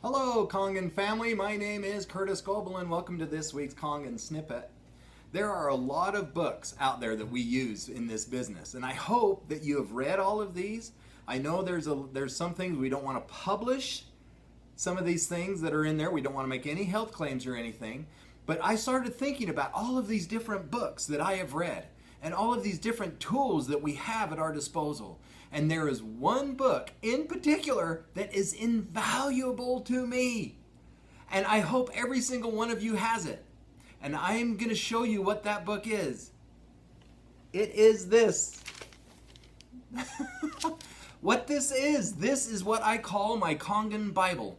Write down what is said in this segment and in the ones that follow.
Hello, Kangen family. My name is Curtis Goebel, and welcome to this week's Kangen Snippet. There are a lot of books out there that we use in this business, and I hope that you have read all of these. I know there's some things we don't want to publish, some of these things that are in there. We don't want to make any health claims or anything, but I started thinking about all of these different books that I have read and all of these different tools that we have at our disposal. And there is one book in particular that is invaluable to me. And I hope every single one of you has it. And I'm going to show you what that book is. It is this. What this is what I call my Kangen Bible.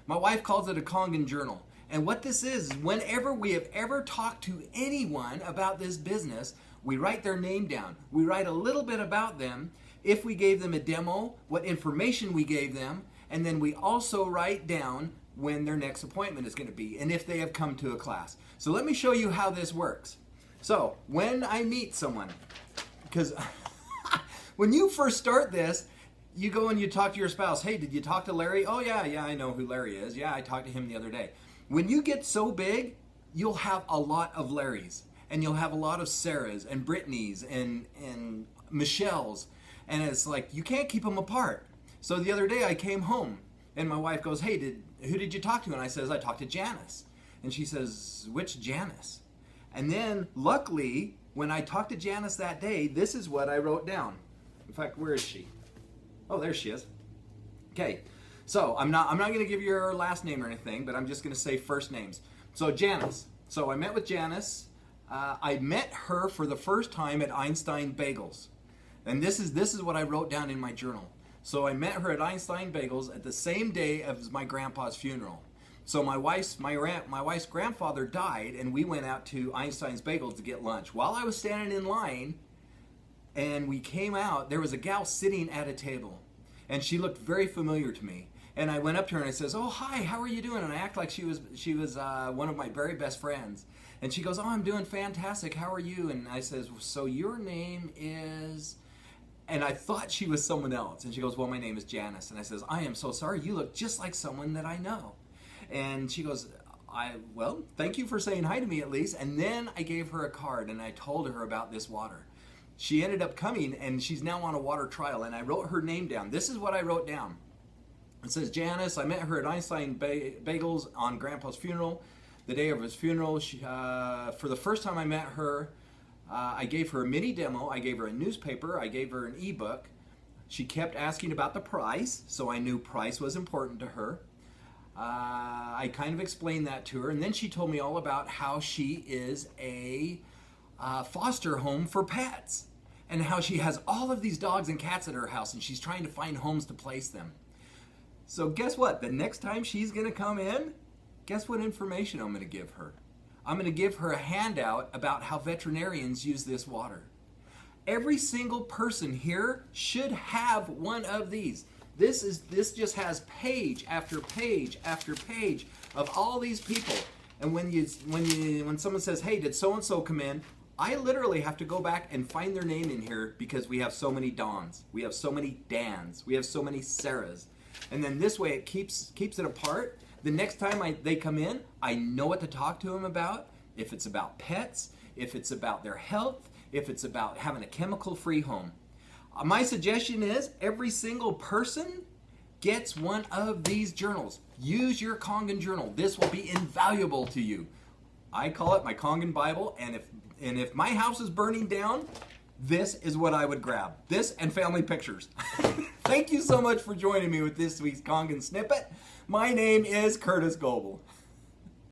My wife calls it a Kangen Journal. And what this is, whenever we have ever talked to anyone about this business, we write their name down. We write a little bit about them. If we gave them a demo, what information we gave them, and then we also write down when their next appointment is going to be and if they have come to a class. So let me show you how this works. So when I meet someone, because when you first start this, you go and you talk to your spouse. Hey, did you talk to Larry? Oh yeah, I know who Larry is. Yeah, I talked to him the other day. When you get so big, you'll have a lot of Larrys, and you'll have a lot of Sarahs and Brittany's and Michelle's. And it's like, you can't keep them apart. So the other day I came home and my wife goes, hey, who did you talk to? And I says, I talked to Janice. And she says, which Janice? And then luckily, when I talked to Janice that day, this is what I wrote down. In fact, where is she? Oh, there she is. Okay, so I'm not going to give you her last name or anything, but I'm just going to say first names. So Janice. So I met with Janice. I met her for the first time at Einstein Bagels. And this is what I wrote down in my journal. So I met her at Einstein Bagels at the same day as my grandpa's funeral. So my wife's grandfather died, and we went out to Einstein's Bagels to get lunch. While I was standing in line, and we came out, there was a gal sitting at a table, and she looked very familiar to me. And I went up to her and I says, "Oh, hi, how are you doing?" And I act like she was one of my very best friends. And she goes, "Oh, I'm doing fantastic. How are you?" And I says, "So your name is..." And I thought she was someone else. And she goes, "Well, my name is Janice." And I says, "I am so sorry. You look just like someone that I know." And she goes, well, thank you for saying hi to me at least." And then I gave her a card and I told her about this water. She ended up coming, and she's now on a water trial. And I wrote her name down. This is what I wrote down. It says, Janice, I met her at Einstein Bagels on Grandpa's funeral. The day of his funeral, for the first time I met her, I gave her a mini demo, I gave her a newspaper, I gave her an ebook. She kept asking about the price, so I knew price was important to her. I kind of explained that to her, and then she told me all about how she is a foster home for pets, and how she has all of these dogs and cats at her house, and she's trying to find homes to place them. So guess what? The next time she's going to come in, guess what information I'm going to give her? I'm going to give her a handout about how veterinarians use this water. Every single person here should have one of these. This just has page after page after page of all these people. And when someone says, "Hey, did so and so come in?" I literally have to go back and find their name in here because we have so many Dons, we have so many Dans, we have so many Sarahs. And then this way it keeps it apart. The next time they come in, I know what to talk to them about. If it's about pets, if it's about their health, if it's about having a chemical-free home. My suggestion is every single person gets one of these journals. Use your Kangen Journal. This will be invaluable to you. I call it my Kangen Bible, and if my house is burning down, this is what I would grab. This and family pictures. Thank you so much for joining me with this week's Kangen Snippet. My name is Curtis Goebel.